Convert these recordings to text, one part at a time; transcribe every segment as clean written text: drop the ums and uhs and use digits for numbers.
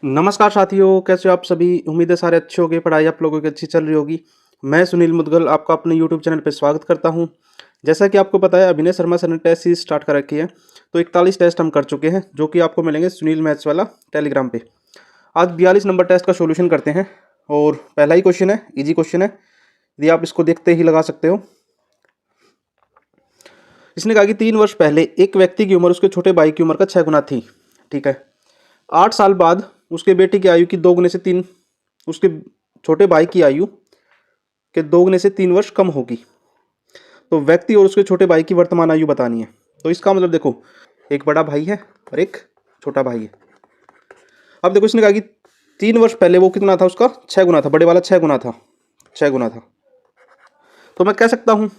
नमस्कार साथियों, कैसे हो आप सभी। उम्मीद है सारे अच्छे होंगे, पढ़ाई आप लोगों की अच्छी चल रही होगी। मैं सुनील मुदगल आपका अपने यूट्यूब चैनल पर स्वागत करता हूं। जैसा कि आपको पता है, अभिनय शर्मा सर ने टेस्ट सीरीज स्टार्ट कर रखी है। तो 41 टेस्ट हम कर चुके हैं, जो कि आपको मिलेंगे सुनील मैथ्स वाला टेलीग्राम पे। आज 42 नंबर टेस्ट का सोल्यूशन करते हैं। और पहला ही क्वेश्चन है, ईजी क्वेश्चन है, यदि आप इसको देखते ही लगा सकते हो। इसने कहा कि 3 वर्ष पहले एक व्यक्ति की उम्र उसके छोटे भाई की उम्र का 6 गुना थी। ठीक है। 8 साल बाद उसके बेटे की आयु की 2 गुने से 3, उसके छोटे भाई की आयु के 2 गुने से 3 वर्ष कम होगी। तो व्यक्ति और उसके छोटे भाई की वर्तमान आयु बतानी है। तो इसका मतलब देखो, एक बड़ा भाई है और एक छोटा भाई है। अब देखो, इसने कहा कि 3 वर्ष पहले वो कितना था, उसका 6 गुना था, बड़े वाला 6 गुना था, 6 गुना था। तो मैं कह सकता हूँ,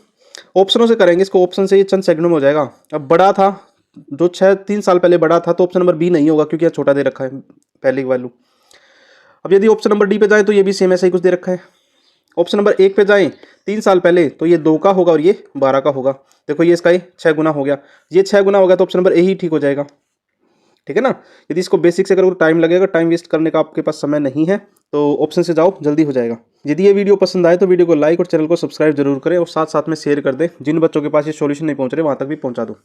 ऑप्शनों से करेंगे इसको, ऑप्शन से ये चंद सेकंडों में हो जाएगा। अब बड़ा था जो 3 साल पहले बड़ा था, तो ऑप्शन नंबर बी नहीं होगा, क्योंकि यह छोटा दे रखा है पहले की वैल्यू। अब यदि ऑप्शन नंबर डी पे जाए तो ये भी सेम ऐसा ही कुछ दे रखा है। ऑप्शन नंबर 1 पे जाएं 3 साल पहले, तो ये 2 का होगा और ये 12 का होगा। देखो, ये इसका ही 6 गुना हो गया, ये 6 गुना हो गया, तो ऑप्शन नंबर ए ही ठीक हो जाएगा। ठीक है ना। यदि इसको बेसिक से करोगे टाइम लगेगा, टाइम वेस्ट करने का आपके पास समय नहीं है, तो ऑप्शन से जाओ, जल्दी हो जाएगा। यदि ये वीडियो पसंद आए तो वीडियो को लाइक और चैनल को सब्सक्राइब जरूर करें, और साथ साथ में शेयर कर दें। जिन बच्चों के पास ये सॉल्यूशन नहीं पहुंच रहे वहां तक भी पहुंचा दो।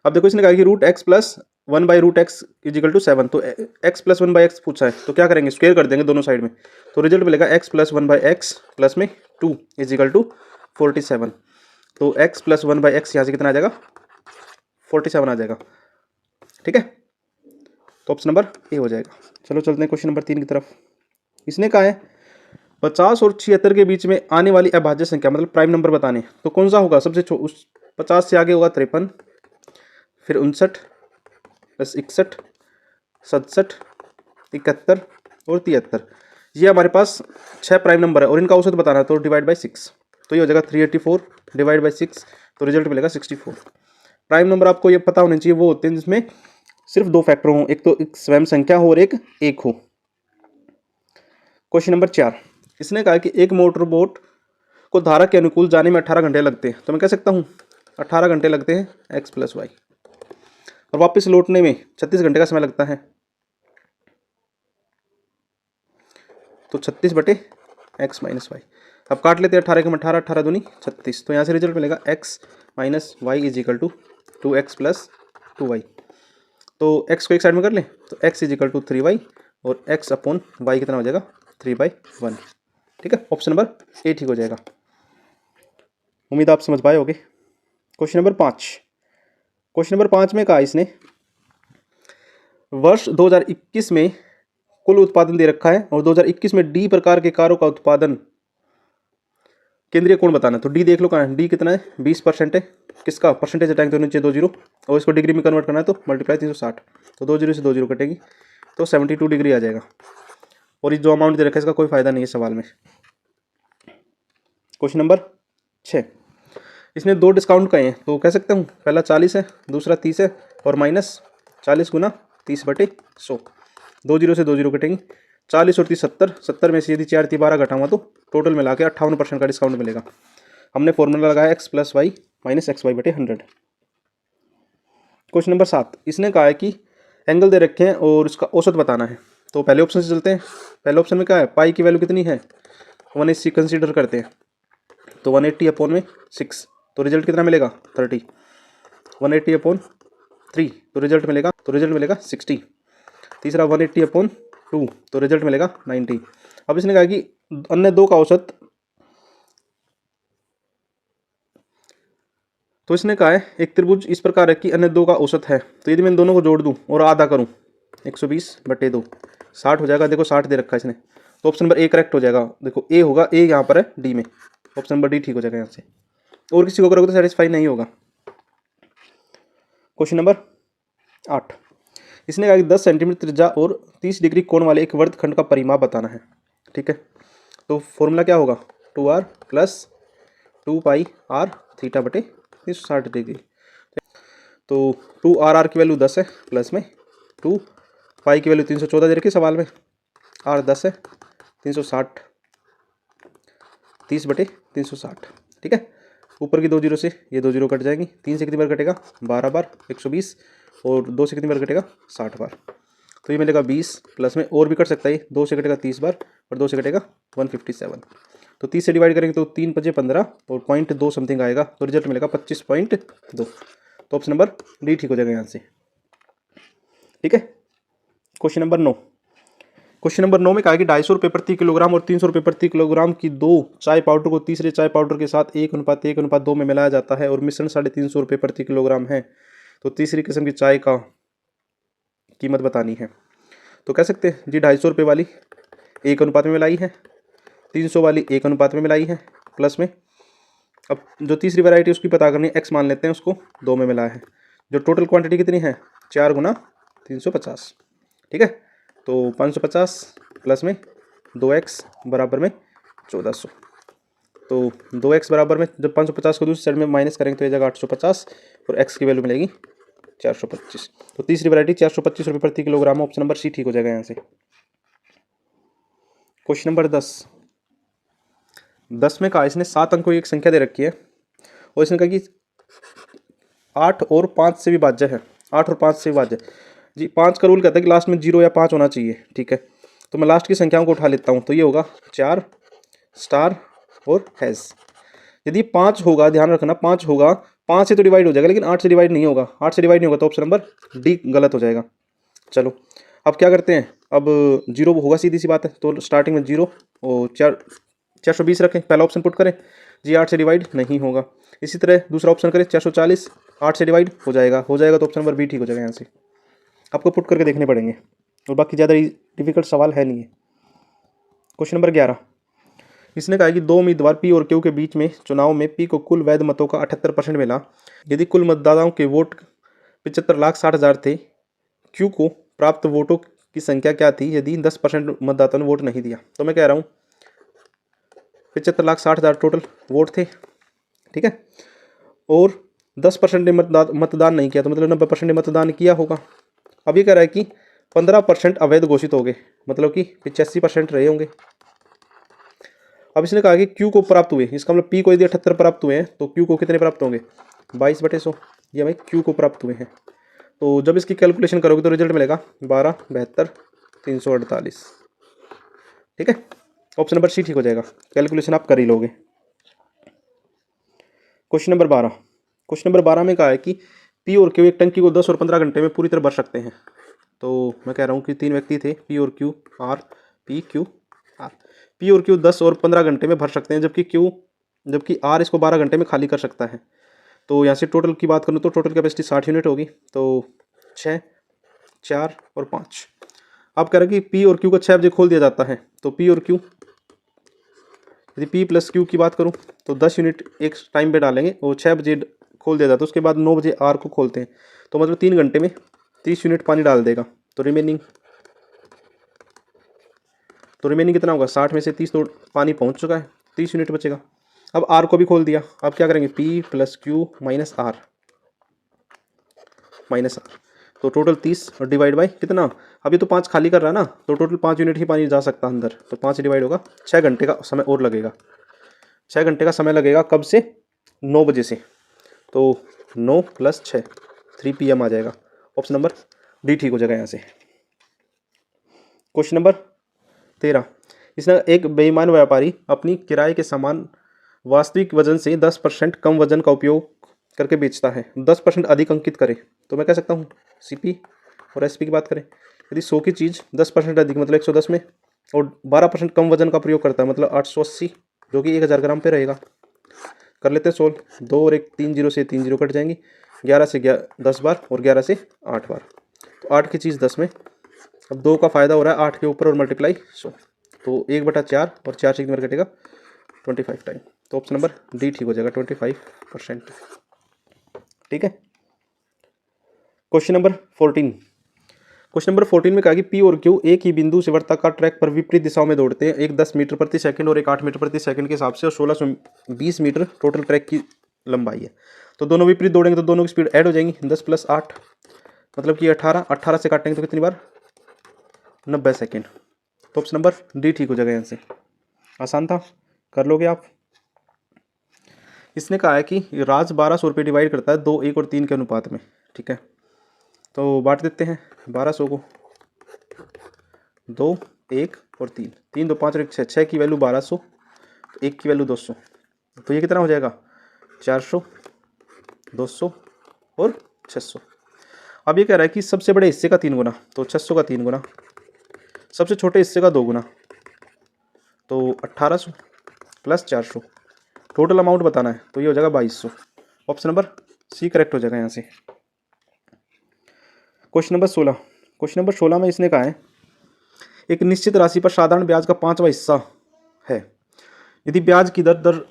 अब देखो, इसने कहा कि √x+1/√x = 7। तो x+1/x पूछा है, तो क्या करेंगे, स्क्वायर कर देंगे दोनों साइड में। तो रिजल्ट मिलेगा x+1/x प्लस में 2 = 47। तो x+1/x यहाँ से कितना आ जाएगा, 47 आ जाएगा। ठीक है। तो ऑप्शन नंबर ए हो जाएगा। चलो चलते हैं क्वेश्चन नंबर 3 की तरफ। इसने कहा है 50 और 76 के बीच में आने वाली अभाज्य संख्या, मतलब प्राइम नंबर बताने। तो कौन सा होगा सबसे उस 50 से आगे होगा 53, फिर 59 प्लस 61, 67, 71 और 73। ये हमारे पास 6 प्राइम नंबर है और इनका औसत बताना है, तो डिवाइड बाई 6। तो ये हो जाएगा 384 डिवाइड बाई 6, तो रिजल्ट मिलेगा 64। प्राइम नंबर आपको ये पता होने चाहिए, वो होते हैं जिसमें सिर्फ 2 फैक्टर हों, एक तो एक स्वयं संख्या हो और एक हो। Question number 4। इसने कहा कि एक मोटर बोट को धारा के अनुकूल जाने में 18 घंटे लगते हैं। तो मैं कह सकता हूँ 18 घंटे लगते हैं x+y, और वापस लौटने में 36 घंटे का समय लगता है। तो 36/x-y। अब काट लेते हैं 18 के 18, 18 दूनी 36। तो यहाँ से रिजल्ट मिलेगा x-y = 2x + 2y। तो x को एक साइड में कर लें, तो x = 3y और x/y कितना हो जाएगा, 3/1। ठीक है, ऑप्शन नंबर ए ठीक हो जाएगा। उम्मीद आप समझ पाए होगे। Question number 5। क्वेश्चन नंबर 5 में कहा इसने, वर्ष 2021 में कुल उत्पादन दे रखा है और 2021 में डी प्रकार के कारों का उत्पादन केंद्रीय कोण बताना। तो डी देख लो कहाँ है, डी कितना है, 20% है। किसका परसेंटेज टैंक तो नीचे 2 जीरो, और इसको डिग्री में कन्वर्ट करना है, तो मल्टीप्लाई 360। तो 2 जीरो से 2 जीरो कटेगी, तो 72 डिग्री आ जाएगा। और ये जो अमाउंट दे रखा है इसका कोई फायदा नहीं है सवाल में। Question number 6। इसने 2 डिस्काउंट कहे हैं, तो कह सकते हूँ पहला 40 है, दूसरा 30 है, और माइनस 40 गुना 30/100। 2 जीरो से 2 जीरो कटेंगे, 40 और 30 70, 70 में से यदि 4 × 12 घटाऊंगा तो टोटल मिला के 58% का डिस्काउंट मिलेगा। हमने फॉर्मूला लगाया x+y - xy/100। Question number 7। इसने कहा है कि एंगल दे रखे हैं और इसका औसत बताना है। तो पहले ऑप्शन से चलते हैं। पहले ऑप्शन में क्या है, पाई की वैल्यू कितनी है, 180 कंसीडर करते हैं। तो 180/6, तो रिजल्ट कितना मिलेगा, 30। 180/3, तो रिजल्ट मिलेगा 60। तीसरा 180/2, तो रिजल्ट मिलेगा 90। अब इसने कहा कि अन्य दो का औसत, तो इसने कहा है एक त्रिभुज इस प्रकार है कि अन्य दो का औसत है। तो यदि मैं इन दोनों को जोड़ दूं और आधा करूं, 120/2, 60 हो जाएगा। देखो 60 दे रखा है इसने, तो ऑप्शन नंबर ए करेक्ट हो जाएगा। देखो ए होगा, ए यहाँ पर है डी में, ऑप्शन नंबर डी ठीक हो जाएगा यहाँ से। और किसी को करोगे तो सेटिस्फाई नहीं होगा। Question number 8। इसने कहा कि 10 सेंटीमीटर त्रिज्या और 30 डिग्री कोण वाले एक वर्गखंड का परिमाप बताना है। ठीक है, तो फॉर्मूला क्या होगा, 2r + 2πr θ/360 डिग्री। तो 2r की वैल्यू 10 है, प्लस में 2π की वैल्यू 314 दे रखी है सवाल में, r 10 है, 360 30/360। ठीक है, ऊपर की 2 जीरो से ये 2 जीरो कट जाएंगी, 3 से कितनी बार कटेगा, 12 बार 120, और 2 से कितनी बार कटेगा, 60 बार। तो ये मिलेगा 20 प्लस में और भी कट सकता है, 2 से कटेगा 30 बार और 2 से कटेगा 157। तो 30 से डिवाइड करेंगे तो 3 × 5 = 15 और 0.2 समथिंग आएगा, तो रिजल्ट मिलेगा 25.2। तो ऑप्शन नंबर डी ठीक हो जाएगा यहाँ से। ठीक है। Question number 9। क्वेश्चन नंबर 9 में कहा कि 250 रुपये प्रति किलोग्राम और 300 रुपये प्रति किलोग्राम की 2 चाय पाउडर को तीसरे चाय पाउडर के साथ 1:1:2 में मिलाया जाता है और मिश्रण 350 रुपये प्रति किलोग्राम है। तो तीसरी किस्म की चाय का कीमत बतानी है। तो कह सकते हैं जी 250 रुपये वाली 1 अनुपात में मिलाई है, 300 वाली 1 अनुपात में मिलाई है, प्लस में अब जो तीसरी वैरायटी उसकी पता करनी है, x मान लेते हैं, उसको 2 में मिलाया है। जो टोटल क्वांटिटी कितनी है 4 × 350। ठीक है। तो 550 प्लस में 2x बराबर में 1400। तो 2x बराबर में जब 550 को दूसरी साइड में माइनस करेंगे तो ये जगह 850 और x की वैल्यू मिलेगी 425। तो तीसरी वैरायटी 425 रुपये प्रति किलोग्राम, ऑप्शन नंबर सी ठीक हो जाएगा यहाँ से। क्वेश्चन नंबर 10 में कहा इसने 7 अंकों की एक संख्या दे रखी है और इसने कहा कि 8 और 5 से विभाज्य है। 8 और 5 से विभाज्य जी, 5 का रूल कहता है कि लास्ट में 0 या 5 होना चाहिए। ठीक है। तो मैं लास्ट की संख्याओं को उठा लेता हूँ, तो ये होगा 4 स्टार और हैज़। यदि 5 होगा, ध्यान रखना 5 होगा, 5 से तो डिवाइड हो जाएगा लेकिन 8 से डिवाइड नहीं होगा। 8 से डिवाइड नहीं होगा तो ऑप्शन नंबर डी गलत हो जाएगा। चलो अब क्या करते हैं, अब 0 होगा, सीधी सी बात है। तो स्टार्टिंग में 0 और 420 रखें, पहला ऑप्शन पुट करें जी, 8 से डिवाइड नहीं होगा। इसी तरह दूसरा ऑप्शन करें 440, 8 से डिवाइड हो जाएगा तो ऑप्शन नंबर बी ठीक हो जाएगा यहाँ से। आपको पुट करके देखने पड़ेंगे और बाकी ज़्यादा डिफिकल्ट सवाल है नहीं है। Question number 11। इसने कहा कि 2 उम्मीदवार पी और क्यू के बीच में चुनाव में पी को कुल वैध मतों का 78% मिला। यदि कुल मतदाताओं के वोट 75,60,000 थे, क्यू को प्राप्त वोटों की संख्या क्या थी यदि 10% मतदाताओं ने वोट नहीं दिया। तो मैं कह रहा हूँ 75,60,000 टोटल वोट थे। ठीक है। और 10% ने मतदान नहीं किया, तो मतलब 90% ने मतदान किया होगा। अब ये कह रहा है कि 15% अवैध घोषित हो गए, मतलब कि 85% रहे होंगे। अब इसने कहा कि क्यू को प्राप्त हुए, इसका मतलब पी को यदि 78 प्राप्त हुए हैं तो क्यू को कितने प्राप्त होंगे 22/100। ये भाई क्यू को प्राप्त हुए हैं। तो जब इसकी कैलकुलेशन करोगे तो रिजल्ट मिलेगा 12, 72, 348। ठीक है। ऑप्शन नंबर सी ठीक हो जाएगा, कैलकुलेशन आप कर ही लोगे। Question number 12। क्वेश्चन नंबर 12 में कहा है कि पी और क्यू एक टंकी को 10 और 15 घंटे में पूरी तरह भर सकते हैं। तो मैं कह रहा हूँ कि 3 व्यक्ति थे, पी और Q, R, P Q R. P और क्यू 10 और 15 घंटे में भर सकते हैं, जबकि आर इसको 12 घंटे में खाली कर सकता है। तो यहाँ से टोटल की बात करूँ तो टोटल कैपेसिटी 60 यूनिट होगी। तो 6, 4 और 5। अब कह रहे हैं कि पी और क्यू को 6 बजे खोल दिया जाता है। तो पी और क्यू, यदि पी प्लस क्यू की बात करूँ तो 10 यूनिट एक टाइम पे डालेंगे और 6 बजे खोल दिया जाता है। उसके बाद 9 बजे आर को खोलते हैं, तो मतलब 3 घंटे में 30 यूनिट पानी डाल देगा। तो रिमेनिंग कितना होगा, 60 में से 30 तो पानी पहुंच चुका है, 30 यूनिट बचेगा। अब आर को भी खोल दिया, अब क्या करेंगे P plus Q minus R तो टोटल 30 और डिवाइड बाई कितना, अभी तो 5 खाली कर रहा है ना, तो टोटल 5 यूनिट ही पानी जा सकता है अंदर। तो 5 डिवाइड होगा, 6 घंटे का समय और लगेगा। 6 घंटे का समय लगेगा कब से, 9 बजे से। तो 9 + 6 3 PM आ जाएगा। ऑप्शन नंबर डी ठीक हो जाएगा यहाँ से। Question number 13। इसने एक बेईमान व्यापारी अपनी किराए के सामान वास्तविक वजन से 10% कम वजन का उपयोग करके बेचता है, 10% अधिक अंकित करे। तो मैं कह सकता हूँ CP और SP की बात करें, यदि 100 की चीज़ 10% अधिक मतलब 110 में और 12% कम वजन का प्रयोग करता है मतलब 880, जो कि 1000 ग्राम पे रहेगा। कर लेते हैं सोल्व, 2 और 1 3 0 से 3 0 कट जाएंगी, 11 से 10 बार और 11 से 8 बार। तो 8 की चीज़ 10 में, अब 2 का फ़ायदा हो रहा है 8 के ऊपर और मल्टीप्लाई 100, तो 1/4 और 4 से कितना कटेगा 25 टाइम। तो ऑप्शन नंबर डी ठीक हो जाएगा 25%। ठीक है। Question number 14। क्वेश्चन नंबर 14 में कहा कि पी और क्यू एक ही बिंदु से वृत्ताकार ट्रैक पर विपरीत दिशाओं में दौड़ते हैं, एक 10 मीटर प्रति सेकंड और एक 8 मीटर प्रति सेकंड के हिसाब से, और 1620 मीटर टोटल ट्रैक की लंबाई है। तो दोनों विपरीत दौड़ेंगे तो दोनों की स्पीड ऐड हो जाएंगी, 10 + 8 मतलब कि 18 से काटेंगे तो कितनी बार 90 सेकेंड। तो ऑप्शन नंबर डी ठीक हो जाएगा यहाँ से। आसान था, कर लोगे आप। इसने कहा है कि राज 1200 रुपये डिवाइड करता है 2, 1 और 3 के अनुपात में। ठीक है। तो बांट देते हैं 1200 को 2, 1 और 3, 3 2 5 और 1 6, 6 की वैल्यू 1200, तो 1 की वैल्यू 200, तो ये कितना हो जाएगा 400, 200 और 600। अब ये कह रहा है कि सबसे बड़े हिस्से का 3 गुना, तो 600 का 3 गुना, सबसे छोटे हिस्से का 2 गुना, तो 1800 प्लस 400, टोटल अमाउंट बताना है, तो ये हो जाएगा 2200। ऑप्शन नंबर सी करेक्ट हो जाएगा यहाँ से। क्वेश्चन नंबर 16, क्वेश्चन नंबर 16 में इसने कहा है एक निश्चित राशि पर साधारण ब्याज का 5वां हिस्सा है। यदि ब्याज की दर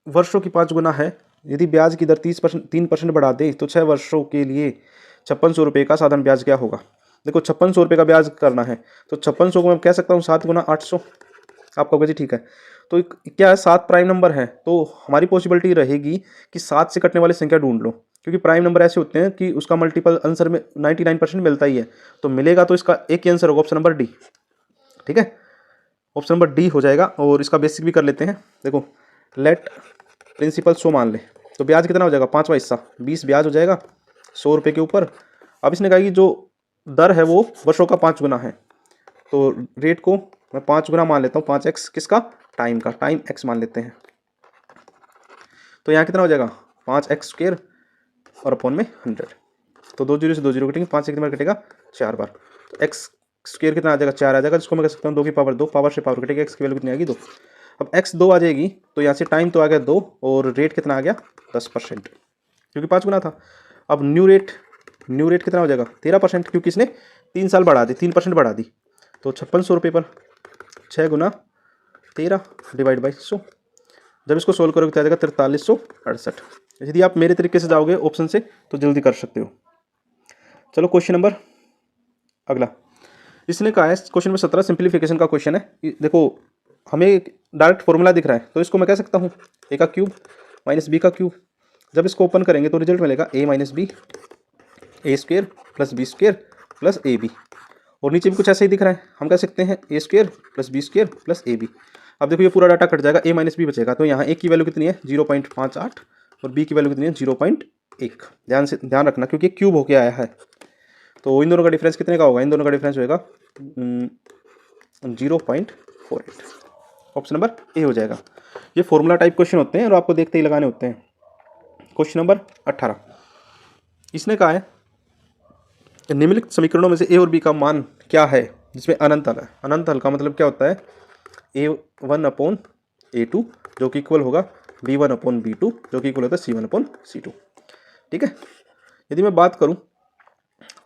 वर्षों की 5 गुना है, यदि ब्याज की दर 3% बढ़ा दे तो 6 वर्षों के लिए 5600 रुपये का साधारण ब्याज क्या होगा। देखो 5600 रुपये का ब्याज करना है, तो 5600 को मैं कह सकता हूँ 7 गुना 800। आपका होगा जी ठीक है। तो क्या है 7 प्राइम नंबर है, तो हमारी पॉसिबिलिटी रहेगी कि 7 से कटने वाली संख्या ढूंढ लो, क्योंकि प्राइम नंबर ऐसे होते हैं कि उसका मल्टीपल आंसर में 99% मिलता ही है, तो मिलेगा तो इसका एक ही आंसर होगा ऑप्शन नंबर डी। ठीक है, ऑप्शन नंबर डी हो जाएगा। और इसका बेसिक भी कर लेते हैं। देखो लेट प्रिंसिपल 100 मान ले, तो ब्याज कितना हो जाएगा 5वां हिस्सा 20 ब्याज हो जाएगा 100 रुपये के ऊपर। अब इसने कहा कि जो दर है वो वर्षों का 5 गुना है, तो रेट को मैं 5 गुना मान लेता हूँ, 5x किसका टाइम का, टाइम x मान लेते हैं। तो यहाँ कितना हो जाएगा 5x² और अपॉन में 100, तो 2 जीरो से 2 जीरो कटेंगे, 5 से कितनी बार कटेगा 4 बार, तो x² कितना आ जाएगा 4 आ जाएगा, जिसको मैं कह सकता हूँ 2 की पावर 2, पावर से पावर कटेगा, x की वैल्यू कितनी आएगी 2। अब x 2 आ जाएगी, तो यहाँ से टाइम तो आ गया 2 और रेट कितना आ गया 10%, क्योंकि 5 गुना था। अब न्यू रेट कितना हो जाएगा 13%, क्योंकि इसने 3 साल बढ़ा दी, 3% बढ़ा दी, तो 5600 रुपये पर 6 गुना 13 डिवाइड बाई 100, जब इसको सोल्व करोगे तो आ जाएगा 4368। यदि आप मेरे तरीके से जाओगे ऑप्शन से तो जल्दी कर सकते हो। चलो क्वेश्चन नंबर अगला, इसने कहा है क्वेश्चन नंबर 17 सिंप्लीफिकेशन का क्वेश्चन है। देखो हमें डायरेक्ट फॉर्मूला दिख रहा है, तो इसको मैं कह सकता हूँ a का क्यूब माइनस b का क्यूब। जब इसको ओपन करेंगे तो रिजल्ट मिलेगा a minus B a² plus b² plus ab, और नीचे भी कुछ ऐसा ही दिख रहा है, हम कह सकते हैं a² plus b² plus ab। अब देखो ये पूरा डाटा कट जाएगा, a माइनस बी बचेगा, तो यहाँ a की वैल्यू कितनी है 0.58 और b की वैल्यू कितनी है 0.1। ध्यान रखना क्योंकि क्यूब होके आया है, तो इन दोनों का डिफरेंस कितने का होगा, इन दोनों का डिफरेंस होगा 0.48। ऑप्शन नंबर ए हो जाएगा। ये फॉर्मूला टाइप क्वेश्चन होते हैं और आपको देखते ही लगाने होते हैं। क्वेश्चन नंबर 18, इसने कहा है निम्नलिखित समीकरणों में से ए और बी का मान क्या है जिसमें अनंत हल है। अनंत हल का मतलब क्या होता है a1/a2 जो कि इक्वल होगा b1/b2 जो कि इक्वल होता है c1/c2। ठीक है, यदि मैं बात करूं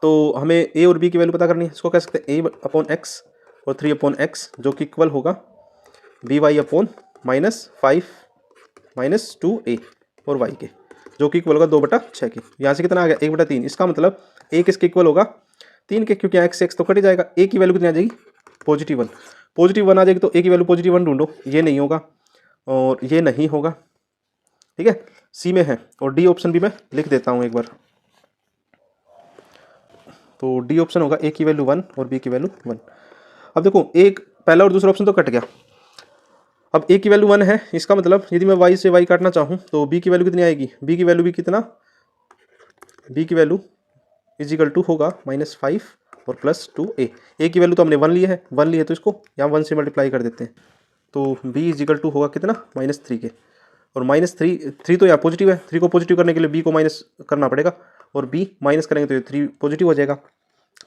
तो हमें a और b की वैल्यू पता करनी है, इसको कह सकते हैं a/x और 3/x जो कि इक्वल होगा by/-5 -2a और y के, जो कि इक्वल होगा 2/6 की। यहाँ से कितना आ गया 1/3। इसका मतलब a किसके इक्वल होगा 3 के, क्योंकि x से x तो कट ही जाएगा। a की वैल्यू कितनी आ जाएगी +1, +1 आ जाएगी, तो a की वैल्यू +1 ढूंढो, ये नहीं होगा और ये नहीं होगा। ठीक है, सी में है, और डी ऑप्शन भी मैं लिख देता हूँ एक बार, तो डी ऑप्शन होगा a की वैल्यू 1 और b की वैल्यू 1। अब देखो एक पहला और दूसरा ऑप्शन तो कट गया, अब a की वैल्यू 1 है, इसका मतलब यदि मैं y से y काटना चाहूँ तो b की वैल्यू कितनी आएगी, b की वैल्यू भी कितना, b की वैल्यू = होगा -5 और +2a। a की वैल्यू तो हमने 1 ली है, 1 ली है तो इसको यहाँ 1 से मल्टीप्लाई कर देते हैं, तो b = होगा कितना -3 के, और -3 तो यहाँ पॉजिटिव है, 3 को पॉजिटिव करने के लिए b को माइनस करना पड़ेगा, और b माइनस करेंगे तो ये 3 पॉजिटिव हो जाएगा।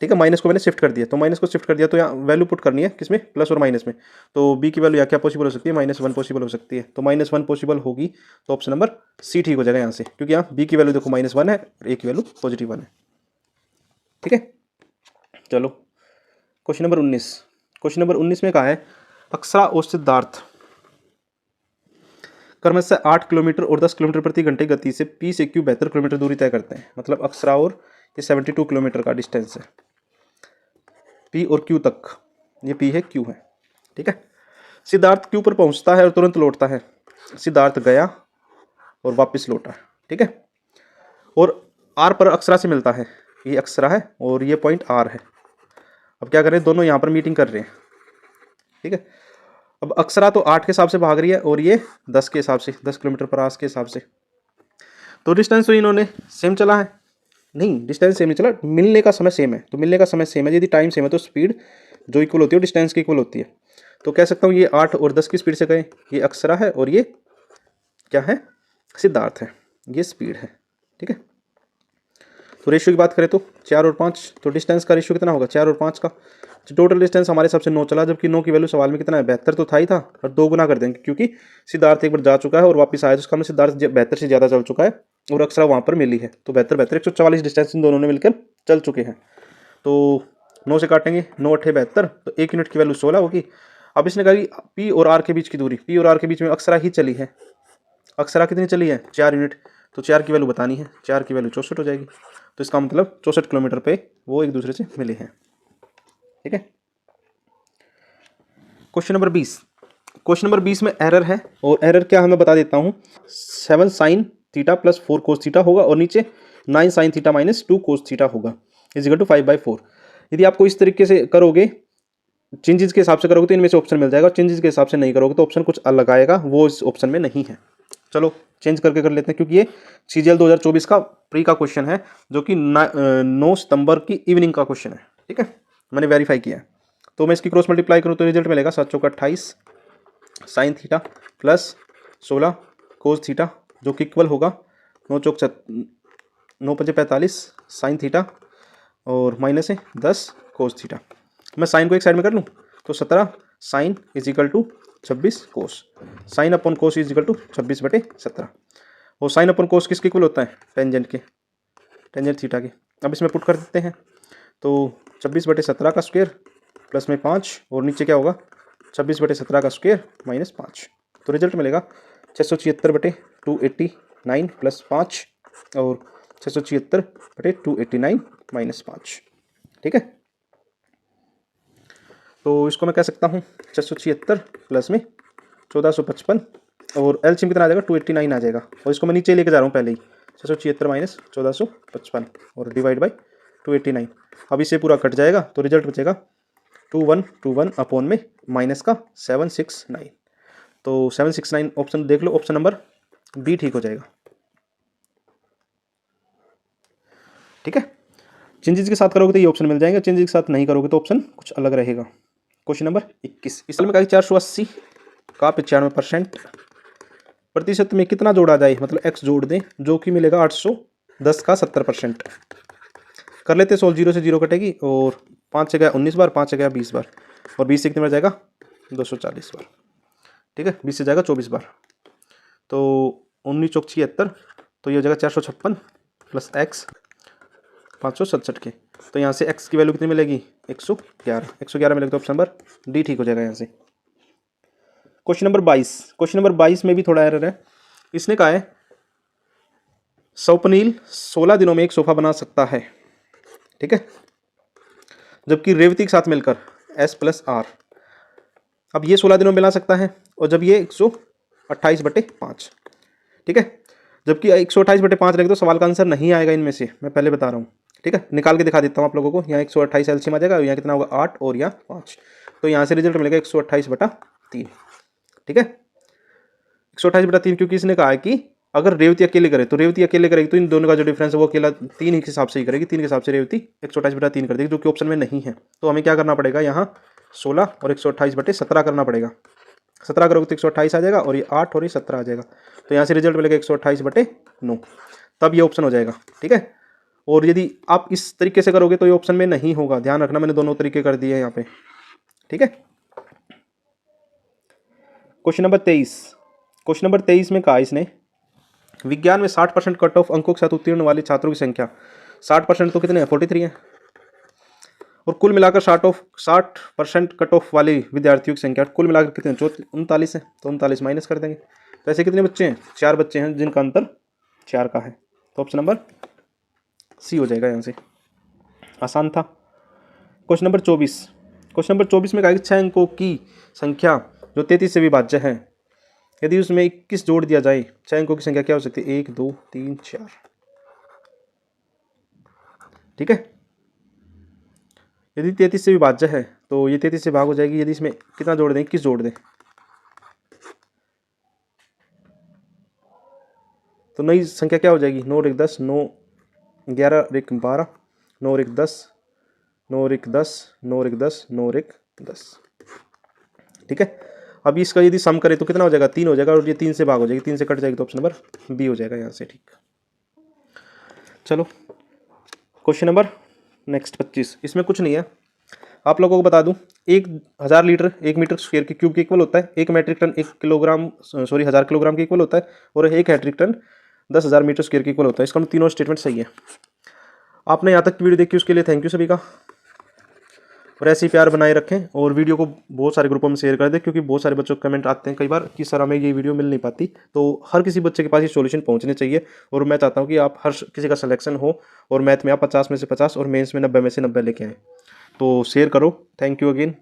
ठीक है, माइनस को मैंने शिफ्ट कर दिया, तो माइनस को शिफ्ट कर दिया तो यहाँ वैल्यू पुट करनी है किसमें, प्लस और माइनस में, तो b की वैल्यू यहाँ क्या पॉसिबल हो सकती है -1 पॉसिबल हो सकती है, तो -1 पॉसिबल होगी, तो ऑप्शन नंबर सी ठीक हो जाएगा यहाँ से, क्योंकि यहाँ b की वैल्यू देखो -1 है और a की वैल्यू +1 है। ठीक है, चलो क्वेश्चन नंबर 19, क्वेश्चन नंबर 19 में कहा है अक्षरा और सिद्धार्थ क्रमशः 8 किलोमीटर और 10 किलोमीटर प्रति घंटे गति से P से Q बेहतर किलोमीटर दूरी तय करते हैं। मतलब अक्षरा और ये 72 किलोमीटर का डिस्टेंस है P और Q तक, ये P है Q है। ठीक है, सिद्धार्थ Q पर पहुंचता है और तुरंत लौटता है। सिद्धार्थ गया और वापस लौटा। ठीक है, और R पर अक्षरा से मिलता है, ये अक्षरा है और ये पॉइंट R है। अब क्या करें, दोनों यहाँ पर मीटिंग कर रहे हैं। ठीक है, अब अक्षरा तो 8 के हिसाब से भाग रही है और ये 10 के हिसाब से, 10 किलोमीटर पर आवर के हिसाब से, तो डिस्टेंस तो इन्होंने सेम चला है, नहीं, डिस्टेंस सेम नहीं चला, मिलने का समय सेम है। तो मिलने का समय सेम है, यदि टाइम सेम है तो स्पीड जो इक्वल होती है वो डिस्टेंस की इक्वल होती है। तो कह सकता हूँ ये 8 और 10 की स्पीड से गए, ये अक्षरा है और ये क्या है, सिद्धार्थ है, ये स्पीड है। ठीक है, तो रेशियो की बात करें तो 4 और 5, तो डिस्टेंस का रेशियो कितना होगा 4 और 5 का। तो टोटल डिस्टेंस हमारे सबसे 9 चला, जबकि 9 की वैल्यू सवाल में कितना है 72 तो था ही था, और 2 गुना कर देंगे क्योंकि सिद्धार्थ एक बार जा चुका है और वापस आया, तो उसका मतलब सिद्धार्थ 72 से ज़्यादा चल चुका है और अक्षरा वहाँ पर मिली है। तो 72 144 डिस्टेंस इन दोनों ने मिलकर चल चुके हैं। तो 9 से काटेंगे, 9 अट्ठे 72, तो 1 यूनिट की वैल्यू 16 होगी। अब इसने कहा कि पी और आर के बीच की दूरी, पी और आर के बीच में अक्षरा ही चली है, अक्षरा कितनी चली है 4 यूनिट, तो 4 की वैल्यू बतानी है, 4 की वैल्यू 64 हो जाएगी। तो इसका मतलब 64 किलोमीटर पे वो एक दूसरे से मिले हैं। ठीक है, क्वेश्चन नंबर 20, क्वेश्चन नंबर 20 में एरर है, और एरर क्या है मैं बता देता हूँ। 7 sine theta plus 4 cos theta होगा और नीचे 9 sine theta minus 2 cos theta होगा इजिकल टू 5/4। यदि आपको इस तरीके से करोगे, चेंजेस के हिसाब से करोगे तो इनमें से ऑप्शन मिल जाएगा, चेंजेस के हिसाब से नहीं करोगे तो ऑप्शन कुछ अलग आएगा, वो इस ऑप्शन में नहीं है। चलो चेंज करके कर लेते हैं, क्योंकि ये CGL 2024 का प्री का क्वेश्चन है, जो कि 9 सितंबर की इवनिंग का क्वेश्चन है। ठीक है, मैंने वेरीफाई किया है। तो मैं इसकी क्रॉस मल्टीप्लाई करूँ तो रिजल्ट मिलेगा 7 चौका 28 sine theta plus 16 cos theta, जो कि इक्वल होगा 9 चौक 9 पंजे 45 साइन थीटा और माइनस है 10 कोस थीटा। मैं साइन को एक साइड में कर लूँ तो 17 sine is equal to 26 cos, sine upon cos is equal to 26/17। और साइन अपॉन कोस किसके इक्वल होता है, टेंजेंट के, टेंजेंट थीटा के। अब इसमें पुट कर देते हैं, तो 26/17 का स्क्वायर प्लस में 5 और नीचे क्या होगा 26/17 का स्क्वायर माइनस 5। तो रिजल्ट मिलेगा 676/289 प्लस 5 और 676/289 माइनस 5। ठीक है, तो इसको मैं कह सकता हूँ 676 प्लस में 1455 और एलसीएम कितना आ जाएगा 289 आ जाएगा, और इसको मैं नीचे लेके जा रहा हूँ पहले ही, 676 माइनस 1455 और डिवाइड बाई 289। अब इससे पूरा कट जाएगा तो रिजल्ट बचेगा 2121 अपॉन में माइनस का 769। तो 769 ऑप्शन देख लो, ऑप्शन नंबर बी ठीक हो जाएगा। ठीक है, चेंजेस के साथ करोगे तो ये ऑप्शन मिल जाएंगे, चेंजेस के साथ नहीं करोगे तो ऑप्शन कुछ अलग रहेगा। क्वेश्चन नंबर 21, इस साल में कहा 480 का 95% प्रतिशत में कितना जोड़ा जाए, मतलब x जोड़ दें, जो कि मिलेगा 810 का 70%। कर लेते, 16 0 से 0 कटेगी और 5 से गया 19 बार, 5 से गया 20 बार, और 20 से कितने बार जाएगा 240 बार। ठीक है, 20 से जाएगा 24 बार, तो 19 चौक 76, तो ये हो जाएगा 456 प्लस x 567 के। तो यहाँ से x की वैल्यू कितनी मिलेगी 111 मिलेगी, तो ऑप्शन नंबर डी ठीक हो जाएगा यहाँ से। क्वेश्चन नंबर 22, क्वेश्चन नंबर 22 में भी थोड़ा एरर है। इसने कहा है स्वप्नील 16 दिनों में एक सोफा बना सकता है। ठीक है, जबकि रेवती के साथ मिलकर S+R, अब ये 16 दिनों में बना सकता है, और जब ये 128/5। ठीक है, जबकि 128/5 रहेगा तो सवाल का आंसर नहीं आएगा इनमें से, मैं पहले बता रहा हूँ। ठीक है, निकाल के दिखा देता हूँ आप लोगों को। यहाँ 128 एलसीएम आ जाएगा, यहाँ कितना होगा 8 और यहाँ 5, तो यहाँ से रिजल्ट मिलेगा 128/3। ठीक है, 128/3, क्योंकि इसने कहा है कि अगर रेवती अकेले करे तो रेवती अकेले करेगी तो इन दोनों का जो डिफरेंस है वो अकेला 3 के हिसाब से ही करेगी, 3 के हिसाब से रेवती 128/3 कर देगी, जो कि ऑप्शन में नहीं है। तो हमें क्या करना पड़ेगा, यहाँ 16 और 128/17 करना पड़ेगा। 17 करोगे तो 128 आ जाएगा, और ये 8 और ये 17 आ जाएगा, तो यहाँ से रिजल्ट मिलेगा 128/9, तब ये ऑप्शन हो जाएगा। ठीक है, और यदि आप इस तरीके से करोगे तो ये ऑप्शन में नहीं होगा, ध्यान रखना, मैंने दोनों तरीके कर दिए हैं यहाँ पे। ठीक है, क्वेश्चन नंबर 23, क्वेश्चन नंबर 23 में कहा इसने विज्ञान में 60% कट ऑफ अंकों के साथ उत्तीर्ण वाले छात्रों की संख्या 60% तो कितने हैं 43 है, और कुल मिलाकर 60% कट ऑफ वाले विद्यार्थियों की संख्या कुल मिलाकर कितने 39 है, तो 39 माइनस कर देंगे। तो ऐसे कितने बच्चे हैं 4 बच्चे हैं जिनका अंतर 4 का है, तो ऑप्शन नंबर सी हो जाएगा यहाँ से, आसान था। क्वेश्चन नंबर 24, क्वेश्चन नंबर 24 में कहा कि 6 अंकों की संख्या जो 33 से विभाज्य है, यदि उसमें 21 जोड़ दिया जाए 6 अंकों की संख्या क्या हो सकती है 1 2 3 4। ठीक है, यदि 33 से विभाज्य है तो ये 33 से भाग हो जाएगी, यदि इसमें कितना जोड़ दें 21 जोड़ दें तो नई संख्या क्या हो जाएगी 9 और 1 10, 9 11 एक 12, 9 और 1 10, 9 और 1 10, 9 और 1 10, 9 और 1 10। ठीक है, अब इसका यदि सम करें तो कितना हो जाएगा, 3 हो जाएगा, और ये 3 से भाग हो जाएगी, 3 से कट जाएगी तो ऑप्शन नंबर बी हो जाएगा यहाँ से। ठीक, चलो क्वेश्चन नंबर नेक्स्ट 25। इसमें कुछ नहीं है, आप लोगों को बता दूं, 1000 लीटर 1 मीटर स्क्वायर के क्यूब के इक्वल होता है, 1 मैट्रिक टन 1 किलोग्राम 1000 किलोग्राम के इक्वल होता है, और 1 हैट्रिक टन 10,000 मीटर स्क्वायर के इक्वल होता है। इसका मतलब तीनों स्टेटमेंट सही है। आपने यहाँ तक की वीडियो देखी उसके लिए थैंक यू सभी का, और ऐसे ही प्यार बनाए रखें, और वीडियो को बहुत सारे ग्रुपों में शेयर कर दें, क्योंकि बहुत सारे बच्चों के कमेंट आते हैं कई बार कि सर हमें ये वीडियो मिल नहीं पाती, तो हर किसी बच्चे के पास ये सॉल्यूशन पहुंचने चाहिए। और मैं चाहता हूँ कि आप हर किसी का सिलेक्शन हो, और मैथ में आप 50 में से 50 और मेंस में 90 में से 90 लेके आएँ। तो शेयर करो। Thank you again.